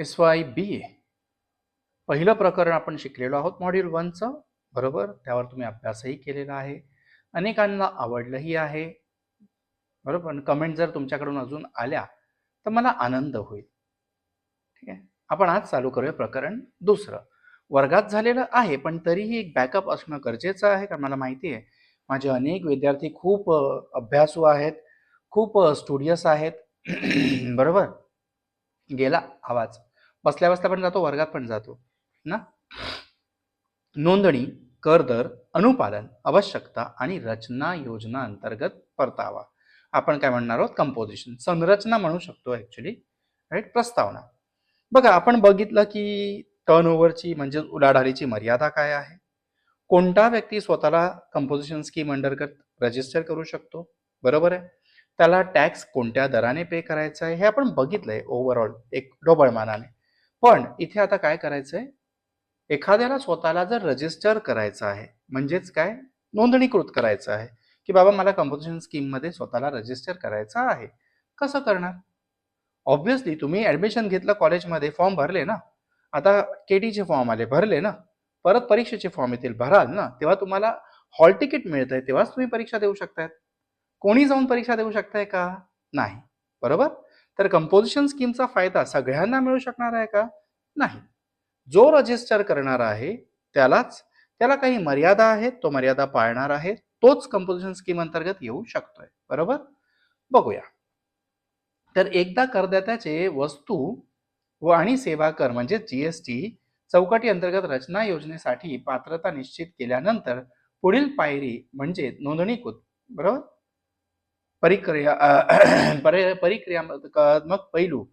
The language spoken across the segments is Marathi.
SYBA पहिलं प्रकरण आपण शिकलेलो आहोत मॉड्यूल 1चं, बरोबर. त्यावर तुम्ही अभ्यासही केलेला आहे, अनेकांना आवडलंही आहे, बरोबर. कमेंट जर तुमच्याकडून अजून आल्या तर मला आनंद होईल. ठीक आहे, आपण आज चालू करूया प्रकरण दुसरं. वर्गात झालेलं आहे पण तरीही एक बॅकअप असणं गरजेचं आहे, कारण मला माहिती आहे माझे अनेक विद्यार्थी खूप अभ्यासू आहेत, खूप स्टुडियस आहेत. बरोबर. गेला आवाज, बसल्या बसल्या पण जातो, वर्गात पण जातो ना. नोंदणी, कर दर, अनुपालन, आवश्यकता आणि रचना योजना अंतर्गत परतावा. आपण काय म्हणणार आहोत? कंपोजिशन, संरचना म्हणू शकतो ऍक्च्युली, राईट. प्रस्तावना. बघा, आपण बघितलं की टर्नओव्हरची म्हणजे उलाढालीची मर्यादा काय आहे, कोणता व्यक्ती स्वतःला कंपोजिशन स्कीम अंतर्गत रजिस्टर करू शकतो, बरोबर आहे. त्याला टॅक्स कोणत्या दराने पे करायचा आहे हे आपण बघितलंय ओव्हरऑल एक ढोबळमानाने. पण इथे आता काय करायचंय, एखाद्याला स्वतःला जर रजिस्टर करायचं आहे म्हणजेच काय, नोंदणीकृत करायचं आहे की बाबा मला कंपोजिशन स्कीम मध्ये स्वतःला रजिस्टर करायचं आहे. कसं करणार? ऑब्व्हियसली तुम्ही ऍडमिशन घेतलं कॉलेजमध्ये, फॉर्म भरले ना, आता केटीचे फॉर्म आले, भरले ना, परत परीक्षेचे फॉर्म येतील, भराल ना, तेव्हा तुम्हाला हॉल तिकीट मिळतंय, तेव्हाच तुम्ही परीक्षा देऊ शकताय. कोणी जाऊन परीक्षा देऊ शकताय का? नाही, बरोबर. तर कंपोजिशन स्कीमचा फायदा सगळ्यांना मिळू शकणार आहे का? नाही. जो रजिस्टर करणार आहे त्याला काही मर्यादा आहेत, तो मर्यादा पाळणार आहे, तोच कंपोजिशन स्कीम अंतर्गत येऊ शकतोय, बरोबर. बघूया. तर एकदा करदात्याचे वस्तू व आणि सेवा कर म्हणजे जीएसटी चौकटी अंतर्गत रचना योजनेसाठी पात्रता निश्चित केल्यानंतर पुढील पायरी म्हणजे नोंदणीकृत, बरोबर, परिक्रियात्मक पैलू,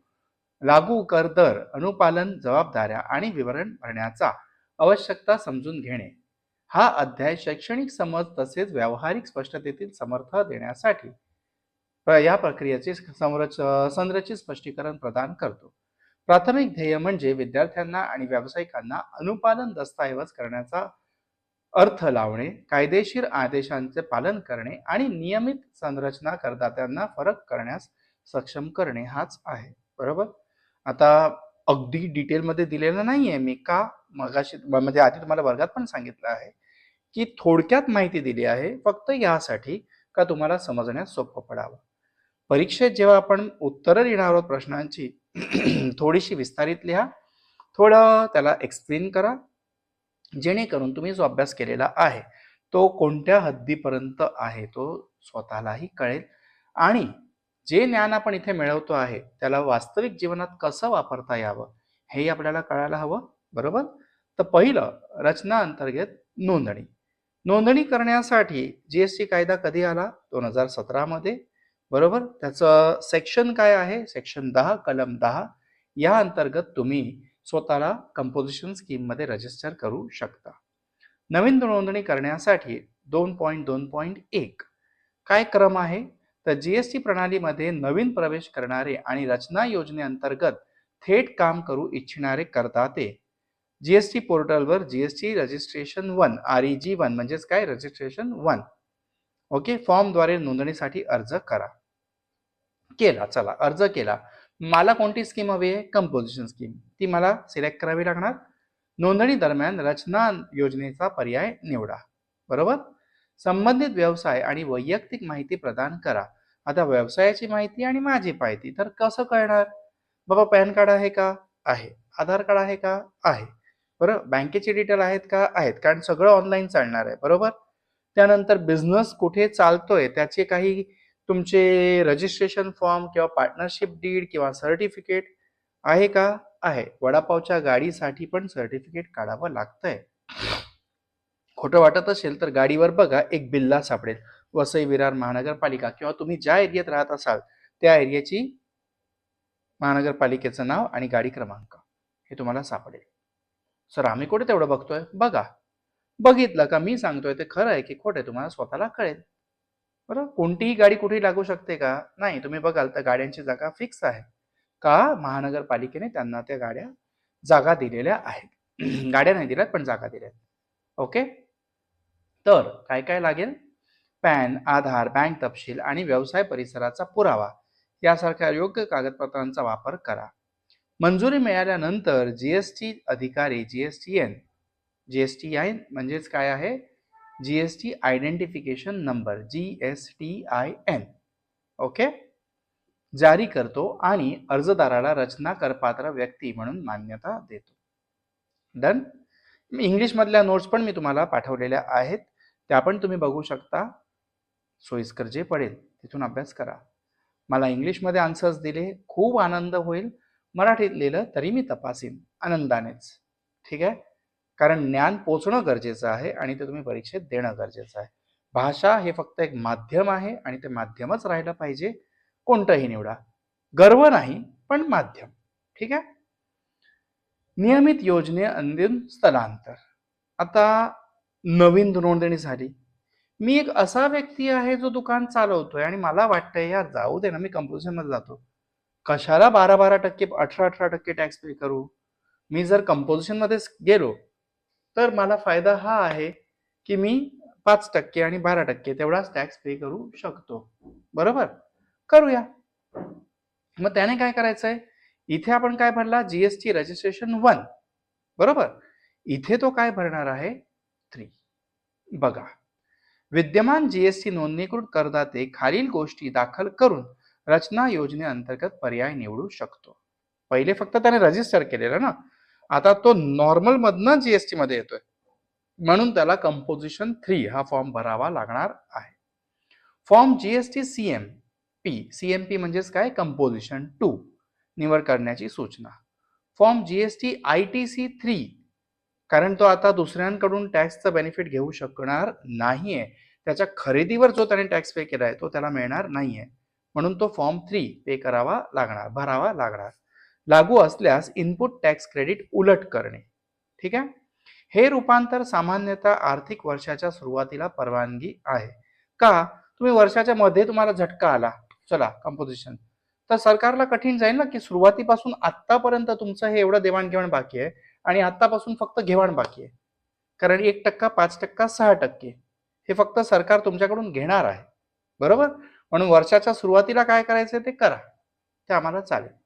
लागू कर दर, अनुपालन, जबाबदाऱ्या आणि विवरण भरण्याचा आवश्यकता समजून घेणे. हा अध्याय शैक्षणिक समज तसेच व्यावहारिक स्पष्टतेतील समर्थ देण्यासाठी या प्रक्रियेचे संरचित स्पष्टीकरण प्रदान करतो. प्राथमिक ध्येय म्हणजे विद्यार्थ्यांना आणि व्यावसायिकांना अनुपालन दस्तऐवज करण्याचा अर्थ लावणे, कायदेशीर आदेशांचे पालन करणे आणि नियमित संरचना करदात्यांना फरक करण्यास सक्षम करणे हाच आहे, बरोबर. आता अगदी डिटेलमध्ये दिलेलं नाहीये मी, का मगाशी म्हणजे आधी तुम्हाला वर्गात पण सांगितलं आहे की थोडक्यात माहिती दिली आहे फक्त यासाठी का तुम्हाला समजण्यास सोपं पडावं. परीक्षेत जेव्हा आपण उत्तरं लिहिणार आहोत प्रश्नांची, थोडीशी विस्तारित लिहा, थोडं त्याला एक्सप्लेन करा, जेणेकरून तुम्ही जो अभ्यास केलेला आहे तो कोणत्या हद्दीपर्यंत आहे तो स्वतःलाही कळेल आणि जे ज्ञान आपण इथे मिळवतो आहे त्याला वास्तविक जीवनात कसं वापरता यावं हे आपल्याला कळायला हवं, बरोबर. तर पहिलं, रचना अंतर्गत नोंदणी. नोंदणी करण्यासाठी जीएसटी कायदा कधी आला? 2017 मध्ये, बरोबर. त्याचं सेक्शन काय आहे? सेक्शन 10 कलम 10 या अंतर्गत तुम्ही स्वतःला कंपोजिशन स्कीम मध्ये रजिस्टर करू शकता. नवीन नोंदणी करण्यासाठी 2.2.1 काय क्रम आहे? तर जीएसटी प्रणालीमध्ये नवीन प्रवेश करणारे आणि रचना योजनेअंतर्गत थेट काम करू इच्छिणारे करदाते जीएसटी पोर्टलवर जीएसटी रजिस्ट्रेशन 1 REG1 म्हणजेच काय, रजिस्ट्रेशन 1 ओके फॉर्मद्वारे नोंदणीसाठी अर्ज करा. केला, चला अर्ज केला, मला कोणती स्कीम हवी आहे? Composition scheme. ती मला सिलेक्ट करावी लागणार. नोंदणी दरम्यान रचना योजनेचा पर्याय निवडा, बरोबर. संबंधित व्यवसाय आणि वैयक्तिक माहिती प्रदान करा. आता व्यवसायाची माहिती आणि माझी माहिती तर कसं कळणार? बाबा पॅन कार्ड आहे का? आहे. आधार कार्ड आहे का? आहे. बरोबर. बँकेचे डिटेल आहेत का? आहेत, कारण सगळं ऑनलाईन चालणार आहे, बरोबर. त्यानंतर बिझनेस कुठे चालतोय त्याचे काही तुमचे रजिस्ट्रेशन फॉर्म किंवा पार्टनरशिप डीड किंवा सर्टिफिकेट आहे का? आहे. वडापावच्या गाडीसाठी पण सर्टिफिकेट काढावं लागतंय. खोटं वाटत असेल तर गाडीवर बघा, एक बिल्ला सापडेल, वसई विरार महानगरपालिका, किंवा तुम्ही ज्या एरियात राहत असाल त्या एरियाची महानगरपालिकेचं नाव आणि गाडी क्रमांक हे तुम्हाला सापडेल. सर आम्ही कुठे तेवढं बघतोय? बघा. बघितलं का मी सांगतोय ते खरं आहे की खोटं आहे तुम्हाला स्वतःला कळेल, बरोबर. कोणतीही गाडी कुठेही लागू शकते का? नाही. तुम्ही बघाल तर गाड्यांची जागा फिक्स आहे का? महानगरपालिकेने त्यांना त्या गाड्या जागा दिलेल्या आहेत. गाड्या नाही दिल्यात पण जागा दिल्यात, ओके. तर काय काय लागेल? पॅन, आधार, बँक तपशील आणि व्यवसाय परिसराचा पुरावा यासारख्या योग्य कागदपत्रांचा वापर करा. मंजुरी मिळाल्यानंतर जीएसटी अधिकारी जीएसटीआयन म्हणजेच काय आहे, GST identification number GSTIN okay जारी करतो आणि अर्जदाराला रचना करपात्र व्यक्ती म्हणून मान्यता देतो. डन. इंग्लिश मधल्या नोट्स पण मी तुम्हाला पाठवलेल्या आहेत, त्या पण तुम्ही बघू शकता. सोयीस्कर जे पडेल तिथून अभ्यास करा. मला इंग्लिशमध्ये आन्सर्स दिले खूप आनंद होईल, मराठीत लिहिलं तरी मी तपासीन आनंदानेच. ठीक आहे, कारण ज्ञान पोचणं गरजेचं आहे आणि ते तुम्ही परीक्षेत देणं गरजेचं आहे. भाषा हे फक्त एक माध्यम आहे आणि ते माध्यमच राहिलं पाहिजे. कोणतंही निवडा, गर्व नाही पण माध्यम. ठीक आहे. नियमित योजने अंतिम स्थलांतर. आता नवीन नोंदणी झाली, मी एक असा व्यक्ती आहे जो दुकान चालवतोय आणि मला वाटतंय यार जाऊ दे ना, मी कंपोजिशन मध्ये जातो, कशाला 12% 18% टॅक्स पे करू. मी जर कंपोजिशन मध्ये गेलो तर मला फायदा हा आहे की मी 5% आणि 12% तेवढाच टॅक्स पे करू शकतो. बरोबर, करूया. मग त्याने काय करायचंय, इथे आपण काय भरला, जीएसटी रजिस्ट्रेशन 1. बरोबर, इथे तो काय भरणार आहे, 3. बघा, विद्यमान जीएसटी नोंदणीकृत करदाते खालील गोष्टी दाखल करून रचना योजनेअंतर्गत पर्याय निवडू शकतो. पहिले फक्त त्याने रजिस्टर केलेलं ना, आता तो नॉर्मल मधनं जीएसटी मध्ये येतोय म्हणून त्याला कंपोजिशन 3 हा फॉर्म भरावा लागणार आहे. फॉर्म जीएसटी सीएमपी म्हणजेच काय, कंपोजिशन 2 निवड करण्याची सूचना. फॉर्म जीएसटी ITC 3 कारण तो आता दुसऱ्यांकडून टॅक्सचं बेनिफिट घेऊ शकणार नाहीये, त्याच्या खरेदीवर जो त्याने टॅक्स पे केलाय तो त्याला मिळणार नाहीये, म्हणून तो फॉर्म 3 पे करावा लागणार, भरावा लागणार. लागू असल्यास इनपुट टॅक्स क्रेडिट उलट करणे. ठीक आहे, हे रूपांतर सामान्यतः आर्थिक वर्षाच्या सुरुवातीला परवानगी आहे. का, तुम्ही वर्षाच्या मध्ये तुम्हाला झटका आला, चला कंपोजिशन, तर सरकारला कठीण जाईल ना की सुरुवातीपासून आतापर्यंत तुमचं हे एवढं देवाणघेवाण बाकी आहे आणि आतापासून फक्त घेवाण बाकी आहे, कारण 1%, 5%, 6% हे फक्त सरकार तुमच्याकडून घेणार आहे. बरोबर, म्हणून वर्षाच्या सुरुवातीला काय करायचं ते करा, ते आम्हाला चालेल.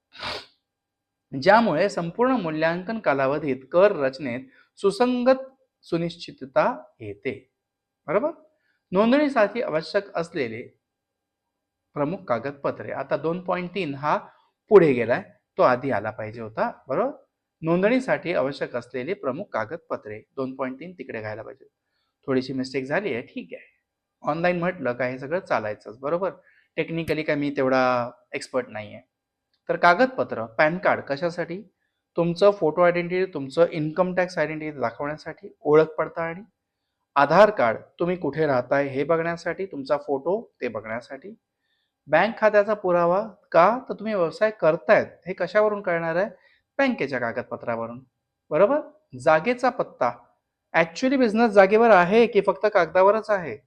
ज्यामुळे संपूर्ण मूल्यांकन कालावधीत कर रचनेत सुसंगत सुनिश्चितता येते. बरोबर, नोंदणीसाठी आवश्यक असलेले प्रमुख कागदपत्रे. आता 2.3 हा पुढे गेलाय, तो आधी आला पाहिजे होता. बरोबर, नोंदणीसाठी आवश्यक असलेले प्रमुख कागदपत्रे 2.3 तिकडे घ्यायला पाहिजे. थोडीशी मिस्टेक झाली आहे, ठीक आहे. ऑनलाईन म्हटलं का हे सगळं चालायचंच. बरोबर, टेक्निकली काय मी तेवढा एक्सपर्ट नाहीये. तर कागदपत्र, पॅन कार्ड कशासाठी, तुमचं फोटो आयडेंटिटी, तुमचं इन्कम टॅक्स आयडेंटिटी दाखवण्यासाठी, ओळख पडताळणी. आधार कार्ड, तुम्ही कुठे राहताय हे बघण्यासाठी, तुमचा फोटो ते बघण्यासाठी. बँक खात्याचा पुरावा, का तर तुम्ही व्यवसाय करतायत हे कशावरून कळणार आहे, बँकेच्या कागदपत्रावरून. बरोबर, जागेचा पत्ता, ऍक्च्युअली बिझनेस जागेवर आहे की फक्त कागदावरच आहे.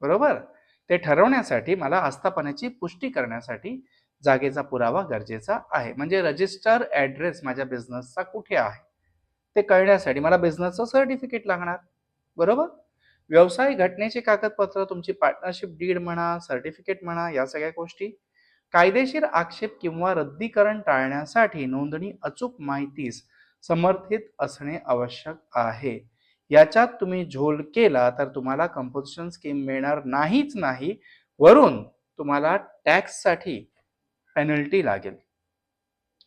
बरोबर, ते ठरवण्यासाठी मला आस्थापनाची पुष्टी करण्यासाठी जागेचा पुरावा गरजेचा आहे. म्हणजे रजिस्टर ऍड्रेस माझ्या बिझनेसचा कुठे आहे ते कळण्यासाठी मला बिझनेसचं सर्टिफिकेट लागणार. बरोबर, व्यवसाय घटनेचे कागदपत्र, तुमची पार्टनरशिप डीड म्हणा, सर्टिफिकेट म्हणा, या सगळ्या गोष्टी. कायदेशीर आक्षेप किंवा रद्दीकरण टाळण्यासाठी नोंदणी अचूक माहितीस समर्थित असणे आवश्यक आहे. याच्यात तुम्ही झोल केला तर तुम्हाला कंपोजिशन स्कीम मिळणार नाहीच नाही, वरून तुम्हाला टॅक्स साठी पेनल्टी लागेल,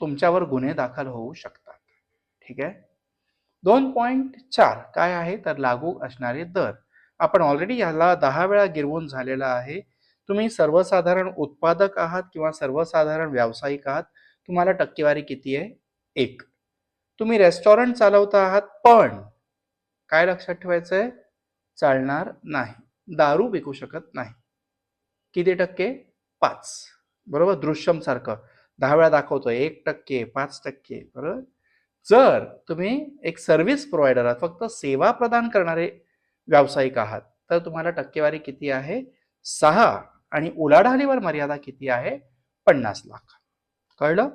तुमच्यावर गुन्हे दाखल होऊ शकतात. ठीक आहे. 2.4 काय आहे तर लागू असणारे दर. आपण ऑलरेडी याला 10 वेळा गिरवून झालेला आहे. तुम्ही सर्वसाधारण उत्पादक आहात किंवा सर्वसाधारण व्यावसायिक आहात, तुम्हाला टक्केवारी किती आहे, 1. तुम्ही रेस्टॉरंट चालवता आहात पण काय लक्षात ठेवायचंय, चालणार नाही, दारू विकू शकत नाही, किती टक्के, 5. बरोबर, दृश्यम सारखं 10 वेळा दाखवतोय, 1%, 5%. बरोबर, जर तुम्ही एक सर्व्हिस प्रोव्हायडर आहात, फक्त सेवा प्रदान करणारे व्यावसायिक आहात, तर तुम्हाला टक्केवारी किती आहे, 6. आणि उलाढालीवर मर्यादा किती आहे, 50 लाख. कळलं.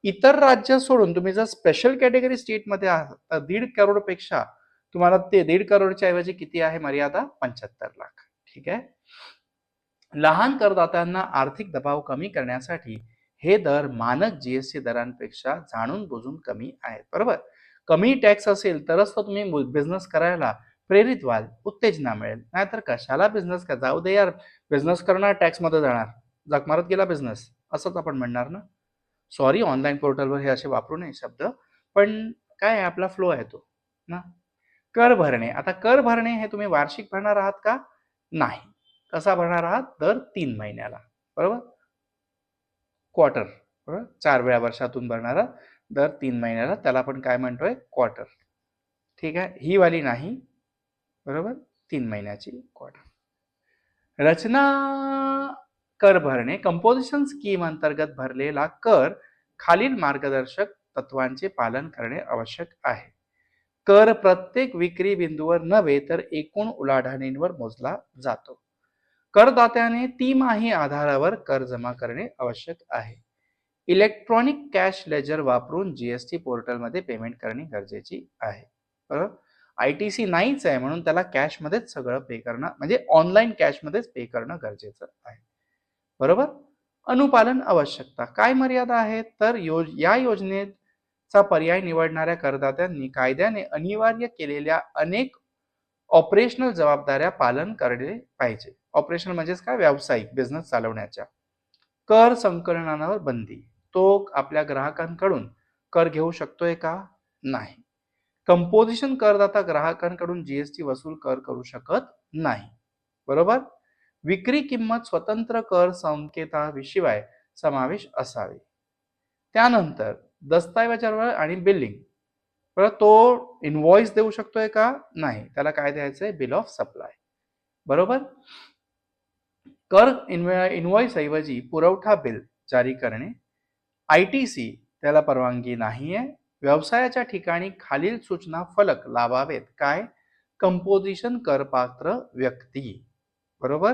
इतर राज्य सोडून तुम्ही जर स्पेशल कॅटेगरी स्टेट मध्ये आहात तर 1.5 करोड पेक्षा तुम्हाला ते 1.5 करोडच्या ऐवजी किती आहे मर्यादा, 75 लाख. ठीक आहे. लहान करदात्यांना आर्थिक दबाव कमी करण्यासाठी हे दर मानक जीएसटी दरांपेक्षा जाणून बुजून कमी आहेत. बरोबर. कमी टॅक्स असेल तरच तर तुम्ही बिझनेस करायला प्रेरित व्हाल, उत्तेजना मिळेल. नाहीतर कशाला बिझनेस का, जाऊ दे यार, बिझनेस करणार टॅक्समध्ये जाणार, जग मारत गेला बिझनेस, असंच आपण म्हणणार ना. सॉरी, ऑनलाईन पोर्टलवर हे असे वापरू नये शब्द, पण काय आहे, आपला फ्लो आहे तो ना. कर भरणे. आता कर भरणे हे तुम्ही वार्षिक भरणार आहात का? नाही. कसा भरणार आहात? दर 3 महिन्याला. बरोबर. क्वार्टर. बरोबर. 4 वेळा वर्षातून भरणारा दर 3 महिन्याला, त्याला आपण काय म्हणतोय? क्वार्टर. ठीक आहे. ही वाली नाही. बरोबर. 3 महिन्याची क्वार्टर. रचना कर भरणे. कंपोजिशन स्कीम अंतर्गत भरलेला कर खालील मार्गदर्शक तत्वांचे पालन करणे आवश्यक आहे. कर प्रत्येक विक्री बिंदूवर नव्हे तर एकूण उलाढालींवर मोजला जातो. करदात्याने तिमाही आधारावर कर जमा करणे आवश्यक आहे. इलेक्ट्रॉनिक कॅश लेजर वापरून जीएसटी पोर्टलमध्ये पेमेंट करणे गरजेची आहे. बरोबर. आयटीसी नाहीच आहे म्हणून त्याला कॅशमध्येच सगळं पे करणं, म्हणजे ऑनलाईन कॅशमध्येच पे करणं गरजेचं आहे. बरोबर. अनुपालन आवश्यकता. काय मर्यादा आहेत? तर या योजनेचा पर्याय निवडणाऱ्या करदात्यांनी कायद्याने अनिवार्य केलेल्या अनेक ऑपरेशनल जबाबदाऱ्या पालन करणे पाहिजे. ऑपरेशनल म्हणजेच काय? व्यावसायिक बिझनेस चालवण्याच्या. कर संकलनावर बंदी. तो आपल्या ग्राहकांकडून कर घेऊ शकतोय का? नाही. कंपोजिशन करदाता ग्राहकांकडून जीएसटी वसूल कर करू शकत नाही. बरोबर. विक्री किंमत स्वतंत्र कर संकेताशिवाय समावेश असावे. त्यानंतर दस्तऐवजावर आणि बिलिंग. बरं, तो इनव्हॉइस देऊ शकतोय का? नाही. त्याला काय द्यायचंय? Bill of supply. बरोबर. कर इनव्हॉइस ऐवजी पुरवठा बिल जारी करणे. आयटीसी त्याला परवानगी नाहीये. व्यवसायाच्या ठिकाणी खालील सूचना फलक लावावेत. काय? कंपोजिशन करपात्र व्यक्ती. बरोबर.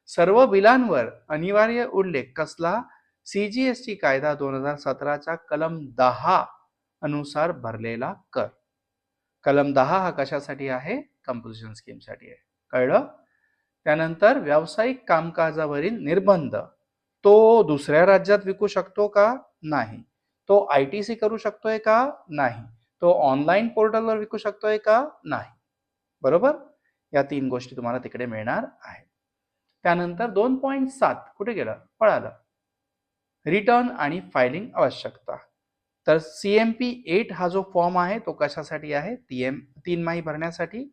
सर्व बिलांवर अनिवार्य उल्लेख कसला? सीजीएसटी कायदा 2017च्या कलम 10 अनुसार भरलेला कर. कलम 10 हा कशासाठी आहे? कंपोजिशन स्कीमसाठी आहे. कळलं? त्यानंतर व्यावसायिक कामकाजावरील निर्बंध. तो दुसऱ्या राज्यात विकू शकतो का? नाही. तो आयटीसी करू शकतोय का? नाही. तो ऑनलाईन पोर्टलवर विकू शकतोय का? नाही. बरोबर. या 3 गोष्टी तुम्हाला तिकडे मिळणार आहेत. त्यानंतर 2.7 कुठे गेलं? पळालं. रिटर्न आणि फायलिंग आवश्यकता. तर सीएमपी 8 हा जो फॉर्म आहे तो कशासाठी आहे? 3 माही भरण्यासाठी.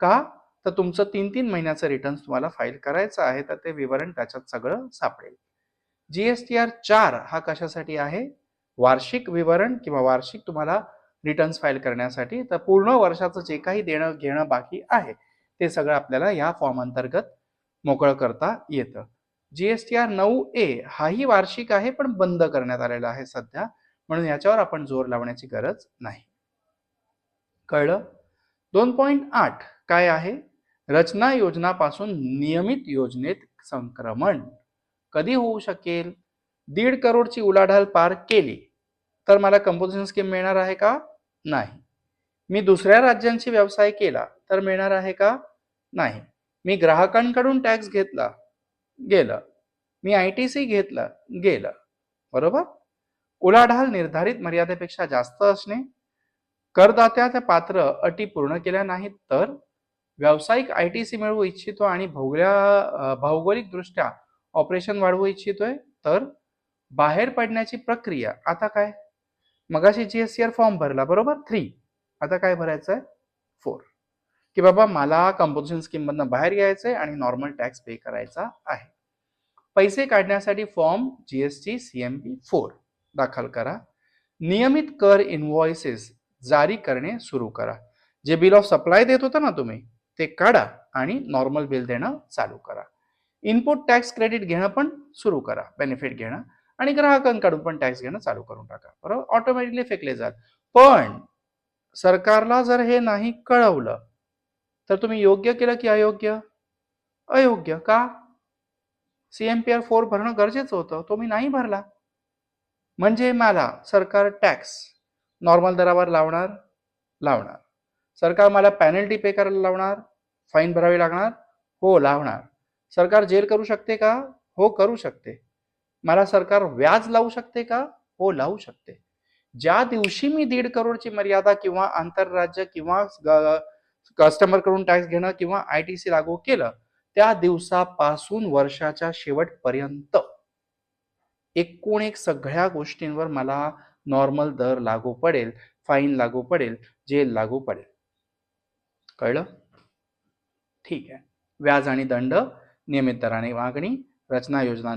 का? तर तुमचं 3-3 महिन्याचं रिटर्न तुम्हाला फाईल करायचं आहे, तर ते विवरण त्याच्यात सगळं सापडेल. जीएसटीआर 4 हा कशासाठी आहे? वार्षिक विवरण किंवा वार्षिक तुम्हाला रिटर्न्स फाईल करण्यासाठी. तर पूर्ण वर्षाचं जे काही देणं घेणं बाकी आहे ते सगळं आपल्याला या फॉर्म अंतर्गत मोकळं करता येतं. जीएसटीआर 9A हाही वार्षिक आहे पण बंद करण्यात आलेला आहे सध्या, म्हणून याच्यावर आपण जोर लावण्याची गरज नाही. कळलं? 2.8 काय आहे? रचना योजनापासून नियमित योजनेत संक्रमण. कधी होऊ शकेल? 1.5 करोडची उलाढाल पार केली तर मला कंपोजिशन स्कीम मिळणार आहे का? नाही. मी दुसऱ्या राज्यांची व्यवसाय केला तर मिळणार आहे का? नाही. मी ग्राहकांकडून टॅक्स घेतला, गेलं. मी आयटीसी घेतला, गेलं. बरोबर. उलाढाल निर्धारित मर्यादेपेक्षा जास्त असणे. करदात्याच्या पात्र अटी पूर्ण केल्या नाहीत तर. व्यावसायिक आयटीसी मिळवू इच्छितो आणि भौगोलिक दृष्ट्या ऑपरेशन वाढवू इच्छितोय तर. बाहेर पडण्याची प्रक्रिया. आता काय? मगाशी जीएसटीआर फॉर्म भरला, बरोबर, 3. आता काय भरायचंय? 4. की बाबा मला कंपोजिशन स्कीम मधनं बाहेर यायचंय आणि नॉर्मल टॅक्स पे करायचा आहे. पैसे काढण्यासाठी फॉर्म जीएसटी सीएमपी 4 दाखल करा. नियमित कर इनव्हॉइसेस जारी करणे सुरू करा. जे बिल ऑफ सप्लाय देत होता ना तुम्ही, ते काढा आणि नॉर्मल बिल देणं चालू करा. इनपुट टॅक्स क्रेडिट घेणं पण सुरू करा, बेनिफिट घेणं, आणि ग्राहकांकडून पण टॅक्स घेणं चालू करून टाका. बरोबर. ऑटोमॅटिकली फेकले जाल. पण सरकारला जर हे नाही कळवलं तर तुम्ही योग्य केलं की अयोग्य? अयोग्य. का? सीएमपीआर 4 भरणं गरजेचं होतं, तो मी नाही भरला. म्हणजे मला सरकार टॅक्स नॉर्मल दरावर लावणार. सरकार मला पेनल्टी पे करायला लावणार, फाईन भरावी लागणार, हो लावणार. सरकार जेल करू शकते का? हो करू शकते. मला सरकार व्याज लावू शकते का? हो, लावू शकते. ज्या दिवशी मी 1.5 करोडची मर्यादा किंवा आंतरराज्य किंवा कस्टमर कडून टॅक्स घेणं किंवा ITC लागू केलं, त्या दिवसापासून वर्षाच्या शेवटपर्यंत एकूण एक सगळ्या गोष्टींवर मला नॉर्मल दर लागू पडेल, फाईन लागू पडेल, जेल लागू पडेल. कळलं? ठीक आहे. व्याज आणि दंड, नियमित दराने मागणी, रचना योजना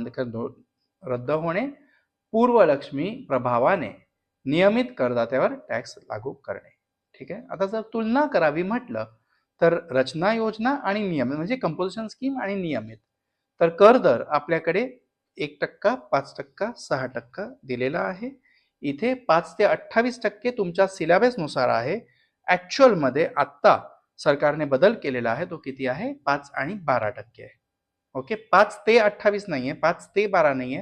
रद्द होणे, पूर्वलक्ष्मी प्रभावाने नियमित करदात्यावर टॅक्स लागू करणे. ठीक आहे. आता जर तुलना करावी म्हटलं तर रचना योजना आणि नियमित म्हणजे कंपोजिशन स्कीम आणि नियमित, तर कर दर आपल्याकडे 1%, 5%, 6% दिलेला आहे. इथे 5 ते 28% तुमच्या सिलेबसनुसार आहे. ऍक्च्युअल मध्ये आत्ता सरकारने बदल केलेला आहे, तो किती आहे? 5 आणि 12% आहे. ओके, 5 ते 28 नाहीये, 5 ते 12 नाहीये,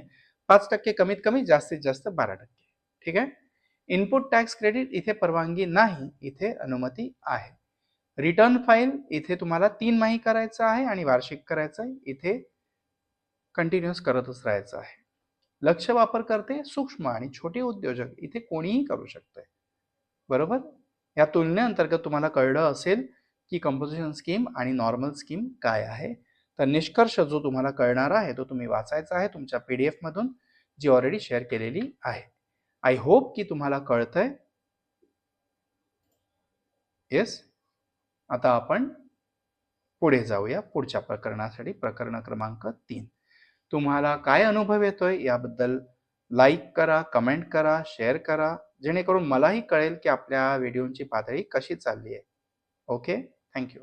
5% कमीत कमी, जास्तीत जास्त 12%. ठीक आहे. इनपुट टॅक्स क्रेडिट इथे परवानगी नाही, इथे अनुमती आहे. रिटर्न फाईल इथे तुम्हाला 3 माही करायचं आहे आणि वार्षिक करायचं आहे, इथे कंटिन्युअस करतच राहायचं आहे. लक्ष्य वापरकर्ते, सूक्ष्म आणि छोटे उद्योजक इथे कोणीही करू शकतंय. बरोबर? या तुलनेअंतर्गत तुम्हाला कळलं असेल की कंपोजिशन स्कीम आणि नॉर्मल स्कीम काय आहे. तर निष्कर्ष जो तुम्हाला कळणार आहे तो तुम्ही वाचायचा आहे तुमच्या PDF मधून, जी ऑलरेडी शेअर केलेली आहे. आय होप की तुम्हाला कळतंय. येस. आता आपण पुढे जाऊया पुढच्या प्रकरणासाठी. प्रकरण क्रमांक 3. तुम्हाला काय अनुभव येतोय याबद्दल लाईक करा, कमेंट करा, शेअर करा, जेणेकरून मलाही कळेल की आपल्या व्हिडिओची पातळी कशी चालली आहे. Okay, thank you.